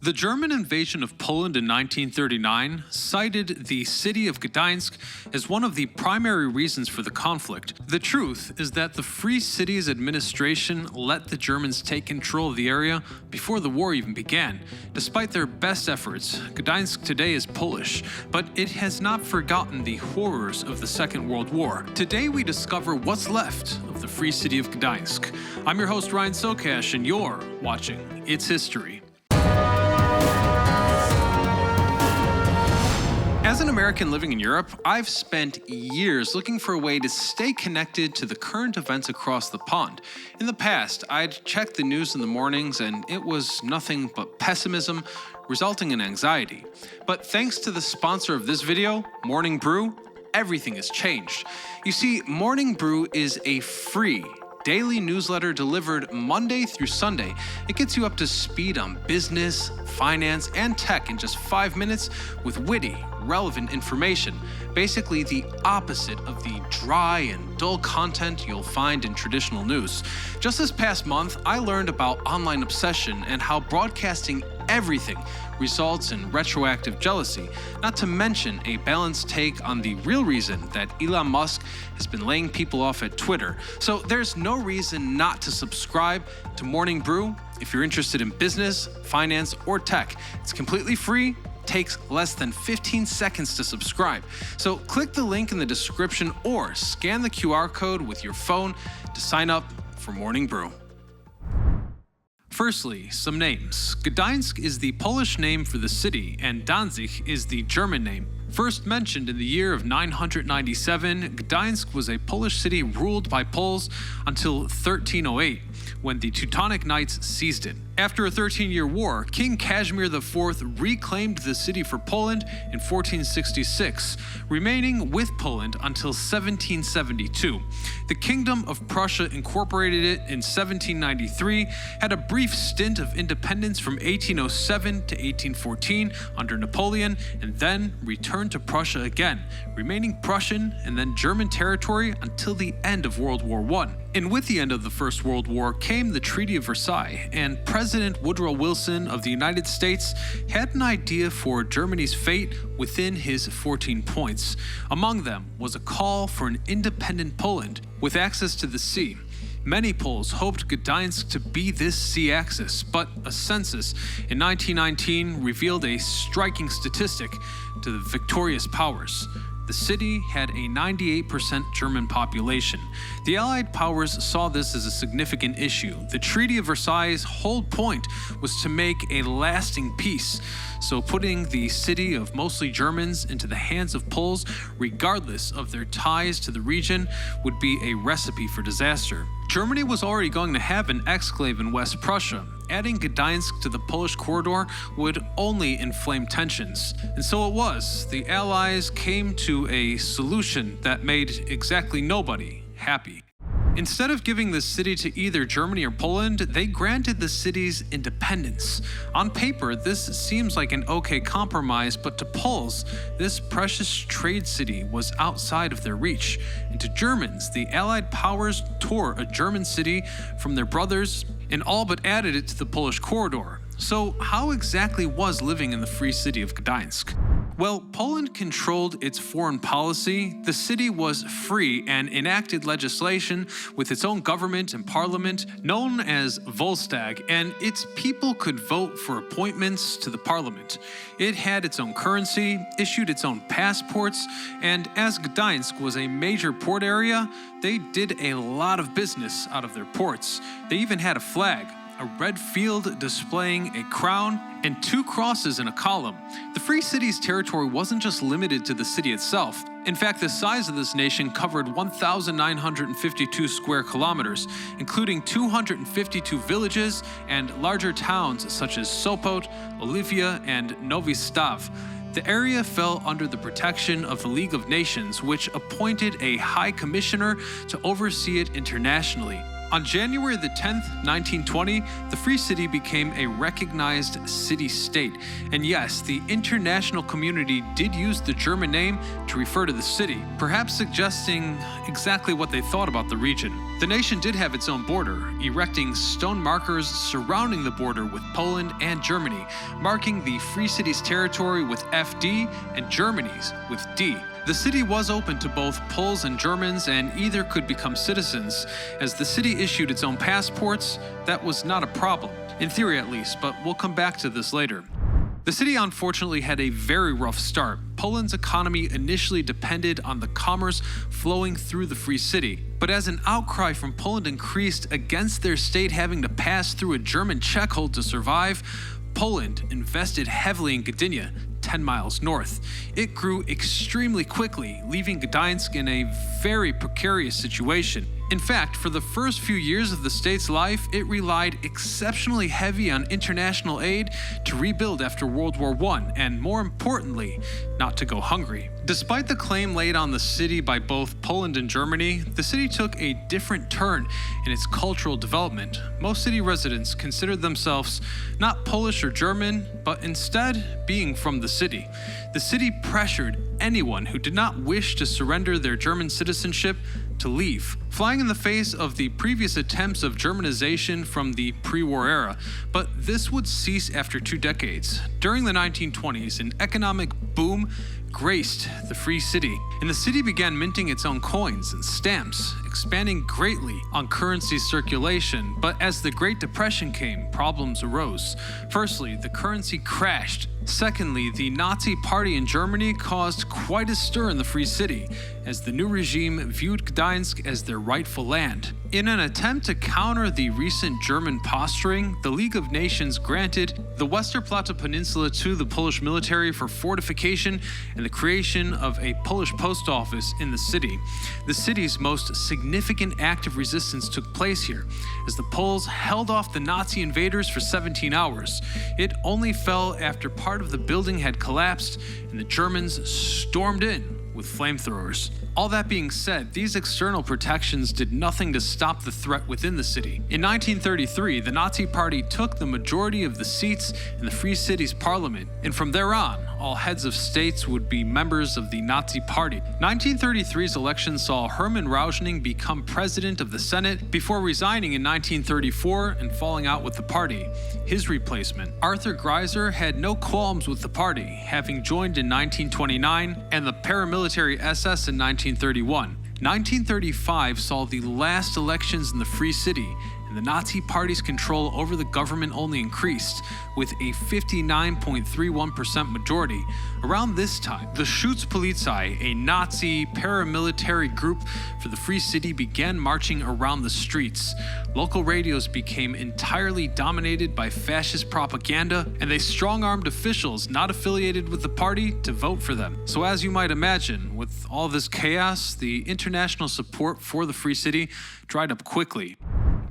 The German invasion of Poland in 1939 cited the city of Gdansk as one of the primary reasons for the conflict. The truth is that the Free Cities administration let the Germans take control of the area before the war even began. Despite their best efforts, Gdansk today is Polish, but it has not forgotten the horrors of the Second World War. Today we discover what's left of the Free City of Gdansk. I'm your host Ryan Socash, and you're watching It's History. As an American living in Europe, I've spent years looking for a way to stay connected to the current events across the pond. In the past, I'd check the news in the mornings and it was nothing but pessimism, resulting in anxiety. But thanks to the sponsor of this video, Morning Brew, everything has changed. You see, Morning Brew is a free daily newsletter delivered Monday through Sunday. It gets you up to speed on business, finance, and tech in just 5 minutes with witty, relevant information. Basically the opposite of the dry and dull content you'll find in traditional news. Just this past month, I learned about online obsession and how broadcasting everything results in retroactive jealousy, not to mention a balanced take on the real reason that Elon Musk has been laying people off at Twitter. So there's no reason not to subscribe to Morning Brew if you're interested in business, finance, or tech. It's completely free, takes less than 15 seconds to subscribe. So click the link in the description or scan the QR code with your phone to sign up for Morning Brew. Firstly, some names. Gdańsk is the Polish name for the city, and Danzig is the German name. First mentioned in the year of 997, Gdańsk was a Polish city ruled by Poles until 1308, when the Teutonic Knights seized it. After a 13-year war, King Casimir IV reclaimed the city for Poland in 1466, remaining with Poland until 1772. The Kingdom of Prussia incorporated it in 1793, had a brief stint of independence from 1807 to 1814 under Napoleon, and then returned to Prussia again, remaining Prussian and then German territory until the end of World War I. And with the end of the First World War came the Treaty of Versailles, and President Woodrow Wilson of the United States had an idea for Germany's fate within his 14 points. Among them was a call for an independent Poland with access to the sea. Many Poles hoped Gdańsk to be this sea axis, but a census in 1919 revealed a striking statistic to the victorious powers. The city had a 98% German population. The Allied powers saw this as a significant issue. The Treaty of Versailles' whole point was to make a lasting peace, so putting the city of mostly Germans into the hands of Poles, regardless of their ties to the region, would be a recipe for disaster. Germany was already going to have an exclave in West Prussia. Adding Gdańsk to the Polish corridor would only inflame tensions. And so it was. The Allies came to a solution that made exactly nobody happy. Instead of giving the city to either Germany or Poland, they granted the city's independence. On paper, this seems like an okay compromise, but to Poles, this precious trade city was outside of their reach. And to Germans, the Allied powers tore a German city from their brothers and all but added it to the Polish corridor. So how exactly was living in the Free City of Gdańsk? Well, Poland controlled its foreign policy, the city was free and enacted legislation with its own government and parliament known as Volstag, and its people could vote for appointments to the parliament. It had its own currency, issued its own passports, and as Gdańsk was a major port area, they did a lot of business out of their ports. They even had a flag, a red field displaying a crown and 2 crosses in a column. The Free City's territory wasn't just limited to the city itself. In fact, the size of this nation covered 1,952 square kilometers, including 252 villages and larger towns such as Sopot, Olivia, and Novi Stav. The area fell under the protection of the League of Nations, which appointed a High Commissioner to oversee it internationally. On January the 10th, 1920, the Free City became a recognized city-state. And yes, the international community did use the German name to refer to the city, perhaps suggesting exactly what they thought about the region. The nation did have its own border, erecting stone markers surrounding the border with Poland and Germany, marking the Free City's territory with FD and Germany's with D. The city was open to both Poles and Germans, and either could become citizens. As the city issued its own passports, that was not a problem, in theory at least, but we'll come back to this later. The city unfortunately had a very rough start. Poland's economy initially depended on the commerce flowing through the Free City. But as an outcry from Poland increased against their state having to pass through a German checkhold to survive, Poland invested heavily in Gdynia, 10 miles north. It grew extremely quickly, leaving Gdańsk in a very precarious situation. In fact, for the first few years of the state's life, it relied exceptionally heavy on international aid to rebuild after World War I, and more importantly, not to go hungry. Despite the claim laid on the city by both Poland and Germany, the city took a different turn in its cultural development. Most city residents considered themselves not Polish or German, but instead being from the city. The city pressured anyone who did not wish to surrender their German citizenship to leave, flying in the face of the previous attempts of Germanization from the pre-war era. But this would cease after 2 decades. During the 1920s, an economic boom graced the Free City, and the city began minting its own coins and stamps, expanding greatly on currency circulation. But as the Great Depression came, problems arose. Firstly, the currency crashed. Secondly, the Nazi Party in Germany caused quite a stir in the Free City, as the new regime viewed Gdańsk as their rightful land. In an attempt to counter the recent German posturing, the League of Nations granted the Westerplatte Peninsula to the Polish military for fortification and the creation of a Polish post office in the city. The city's most significant act of resistance took place here, as the Poles held off the Nazi invaders for 17 hours. It only fell after part of the building had collapsed and the Germans stormed in with flamethrowers. All that being said, these external protections did nothing to stop the threat within the city. In 1933, the Nazi Party took the majority of the seats in the Free City's parliament, and from there on, all heads of states would be members of the Nazi Party. 1933's election saw Hermann Rauschning become president of the Senate before resigning in 1934 and falling out with the party. His replacement, Arthur Greiser, had no qualms with the party, having joined in 1929 and the paramilitary SS in 1931. 1935 saw the last elections in the Free City, and the Nazi Party's control over the government only increased, with a 59.31% majority. Around this time, the Schutzpolizei, a Nazi paramilitary group for the Free City, began marching around the streets. Local radios became entirely dominated by fascist propaganda, and they strong-armed officials not affiliated with the party to vote for them. So as you might imagine, with all this chaos, the international support for the Free City dried up quickly.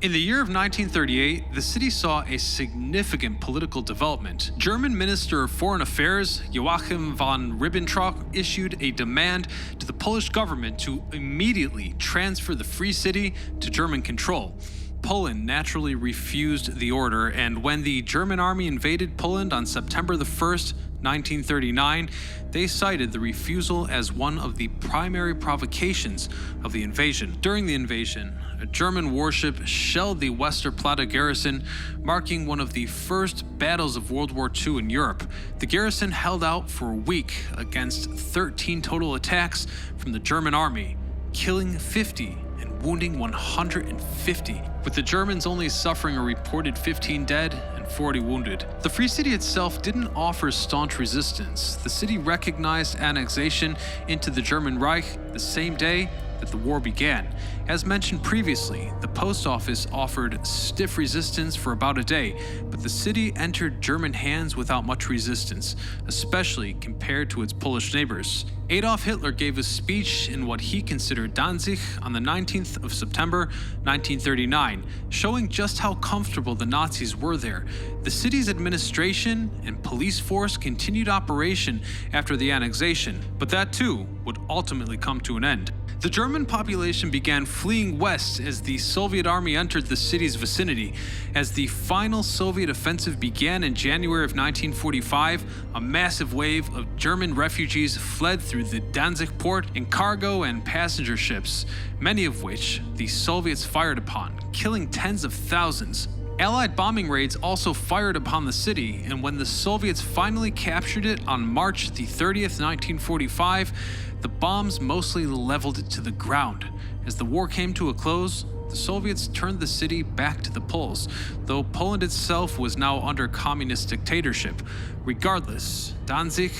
In the year of 1938, the city saw a significant political development. German Minister of Foreign Affairs Joachim von Ribbentrop issued a demand to the Polish government to immediately transfer the Free City to German control. Poland naturally refused the order, and when the German army invaded Poland on September the 1st, 1939, they cited the refusal as one of the primary provocations of the invasion. During the invasion, a German warship shelled the Westerplatte garrison, marking one of the first battles of World War II in Europe. The garrison held out for a week against 13 total attacks from the German army, killing 50 and wounding 150, with the Germans only suffering a reported 15 dead and 40 wounded. The Free City itself didn't offer staunch resistance. The city recognized annexation into the German Reich the same day that the war began. As mentioned previously, the post office offered stiff resistance for about a day, but the city entered German hands without much resistance, especially compared to its Polish neighbors. Adolf Hitler gave a speech in what he considered Danzig on the 19th of September, 1939, showing just how comfortable the Nazis were there. The city's administration and police force continued operation after the annexation, but that too would ultimately come to an end. The German population began fleeing west as the Soviet army entered the city's vicinity. As the final Soviet offensive began in January of 1945, a massive wave of German refugees fled through the Danzig port in cargo and passenger ships, many of which the Soviets fired upon, killing tens of thousands. Allied bombing raids also fired upon the city, and when the Soviets finally captured it on March the 30th, 1945, the bombs mostly leveled it to the ground. As the war came to a close, the Soviets turned the city back to the Poles, though Poland itself was now under communist dictatorship. Regardless, Danzig,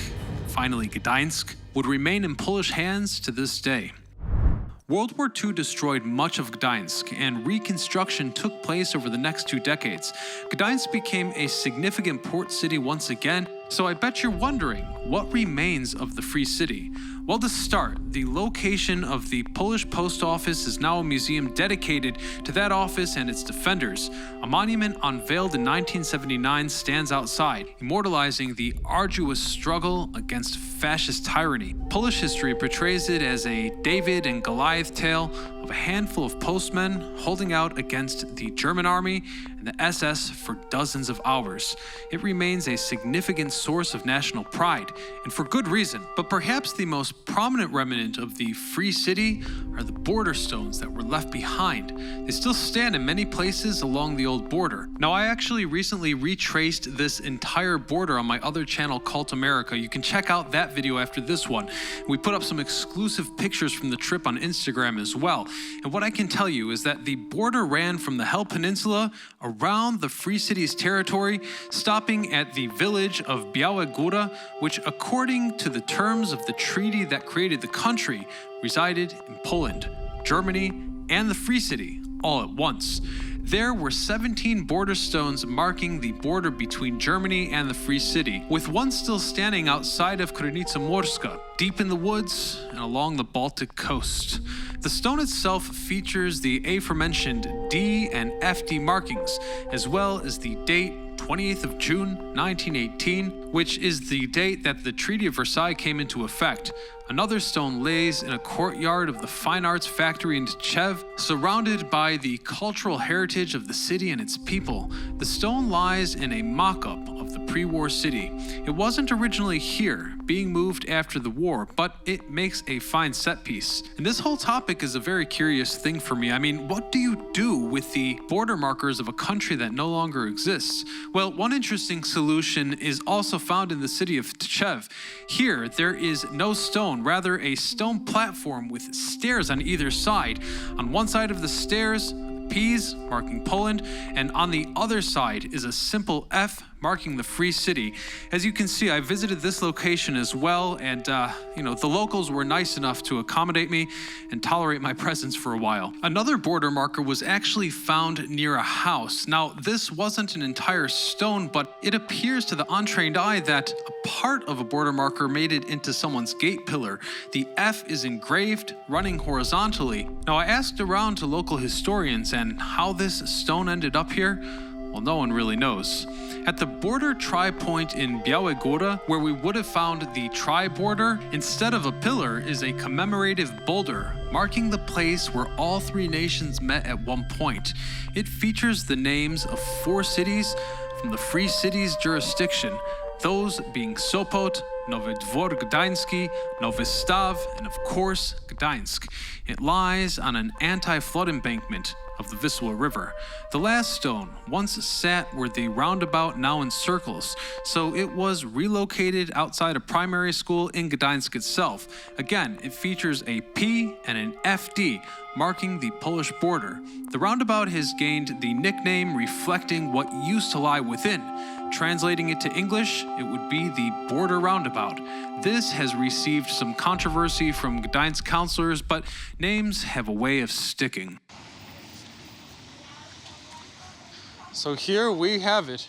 finally Gdańsk, would remain in Polish hands to this day. World War II destroyed much of Gdańsk, and reconstruction took place over the next 2 decades. Gdańsk became a significant port city once again, so I bet you're wondering, what remains of the Free City? Well, to start, the location of the Polish post office is now a museum dedicated to that office and its defenders. A monument unveiled in 1979 stands outside, immortalizing the arduous struggle against fascist tyranny. Polish history portrays it as a David and Goliath tale of a handful of postmen holding out against the German army and the SS for dozens of hours. It remains a significant source of national pride, and for good reason. But perhaps the most prominent remnant of the Free City are the border stones that were left behind. They still stand in many places along the old border. Now, I actually recently retraced this entire border on my other channel, Cult America. You can check out that video after this one. We put up some exclusive pictures from the trip on Instagram as well. And what I can tell you is that the border ran from the Hel Peninsula around the Free City's territory, stopping at the village of Białe Góry, which, according to the terms of the treaty that created the country, resided in Poland, Germany, and the Free City all at once. There were 17 border stones marking the border between Germany and the Free City, with one still standing outside of Krynica Morska, deep in the woods and along the Baltic coast. The stone itself features the aforementioned D and FD markings, as well as the date 20th of June 1918, which is the date that the Treaty of Versailles came into effect. Another stone lays in a courtyard of the Fine Arts Factory in Tczew, surrounded by the cultural heritage of the city and its people. The stone lies in a mock-up of the pre-war city. It wasn't originally here, being moved after the war, but it makes a fine set piece. And this whole topic is a very curious thing for me. I mean, what do you do with the border markers of a country that no longer exists? Well, one interesting solution is also found in the city of Tczew. Here, there is no stone, rather a stone platform with stairs on either side. On one side of the stairs, P's marking Poland, and on the other side is a simple F marking the Free City. As you can see, I visited this location as well, and the locals were nice enough to accommodate me and tolerate my presence for a while. Another border marker was actually found near a house. Now, this wasn't an entire stone, but it appears to the untrained eye that a part of a border marker made it into someone's gate pillar. The F is engraved, running horizontally. Now, I asked around to local historians and how this stone ended up here. Well, no one really knows. At the border tri-point in Białe Góry, where we would have found the tri-border, instead of a pillar is a commemorative boulder, marking the place where all 3 nations met at one point. It features the names of 4 cities from the Free City's jurisdiction, those being Sopot, Nowy Dwór Gdański, Nowy Staw, and of course, Gdańsk. It lies on an anti-flood embankment of the Wisła River. The last stone once sat where the roundabout now encircles, so it was relocated outside a primary school in Gdańsk itself. Again, it features a P and an FD, marking the Polish border. The roundabout has gained the nickname reflecting what used to lie within. Translating it to English, it would be the border roundabout. This has received some controversy from Gdańsk councillors, but names have a way of sticking. So here we have it.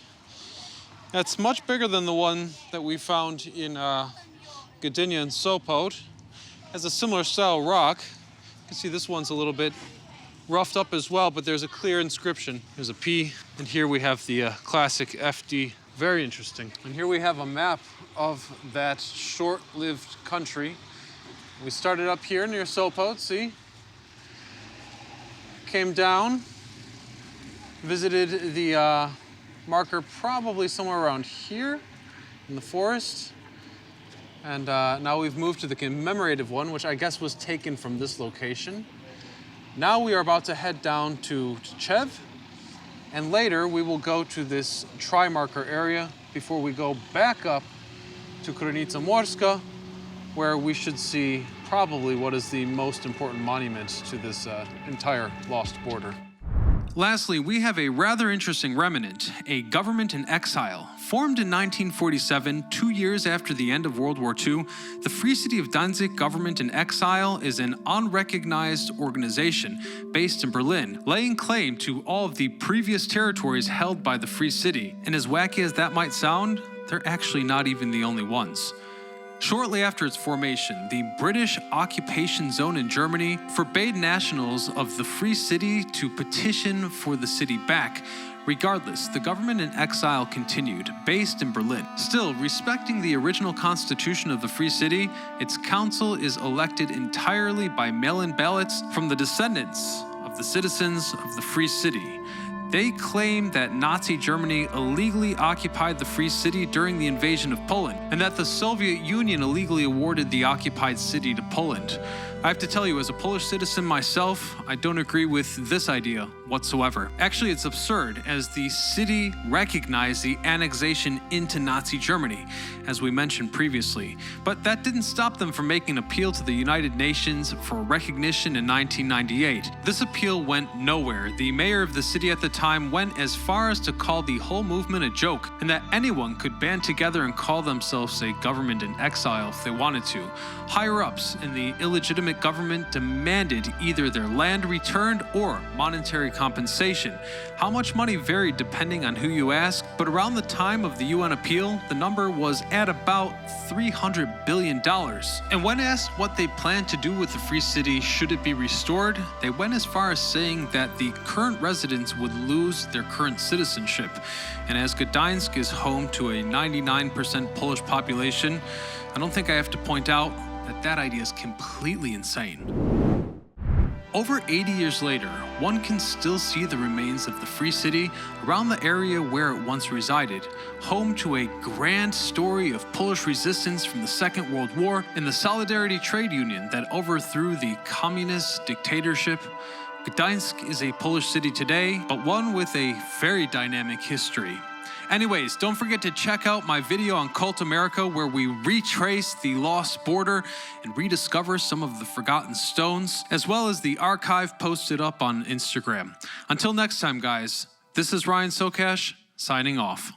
That's much bigger than the one that we found in Gdynia and Sopot. Has a similar style rock. You can see this one's a little bit roughed up as well, but there's a clear inscription. There's a P, and here we have the classic FD. Very interesting. And here we have a map of that short-lived country. We started up here near Sopot, see? Came down, visited the marker probably somewhere around here in the forest. And now we've moved to the commemorative one, which I guess was taken from this location. Now we are about to head down to Tczew, and later we will go to this tri-marker area before we go back up to Krynica Morska, where we should see probably what is the most important monument to this entire lost border. Lastly, we have a rather interesting remnant, a government in exile. Formed in 1947, 2 years after the end of World War II, the Free City of Danzig government in exile is an unrecognized organization based in Berlin, laying claim to all of the previous territories held by the Free City. And as wacky as that might sound, they're actually not even the only ones. Shortly after its formation, the British occupation zone in Germany forbade nationals of the Free City to petition for the city back. Regardless, the government in exile continued, based in Berlin. Still, respecting the original constitution of the Free City, its council is elected entirely by mail-in ballots from the descendants of the citizens of the Free City. They claim that Nazi Germany illegally occupied the Free City during the invasion of Poland, and that the Soviet Union illegally awarded the occupied city to Poland. I have to tell you, as a Polish citizen myself, I don't agree with this idea whatsoever. Actually, it's absurd, as the city recognized the annexation into Nazi Germany, as we mentioned previously. But that didn't stop them from making an appeal to the United Nations for recognition in 1998. This appeal went nowhere. The mayor of the city at the time went as far as to call the whole movement a joke, and that anyone could band together and call themselves a government in exile if they wanted to. Higher-ups in the illegitimate government demanded either their land returned or monetary compensation. How much money varied depending on who you ask, but around the time of the UN appeal, the number was at about $300 billion. And when asked what they planned to do with the Free City should it be restored, they went as far as saying that the current residents would lose their current citizenship. And as Gdańsk is home to a 99% Polish population, I don't think I have to point out that idea is completely insane. Over 80 years later, one can still see the remains of the Free City around the area where it once resided, home to a grand story of Polish resistance from the Second World War and the Solidarity Trade Union that overthrew the communist dictatorship. Gdańsk is a Polish city today, but one with a very dynamic history. Anyways, don't forget to check out my video on Cult America, where we retrace the lost border and rediscover some of the forgotten stones, as well as the archive posted up on Instagram. Until next time, guys, this is Ryan Socash, signing off.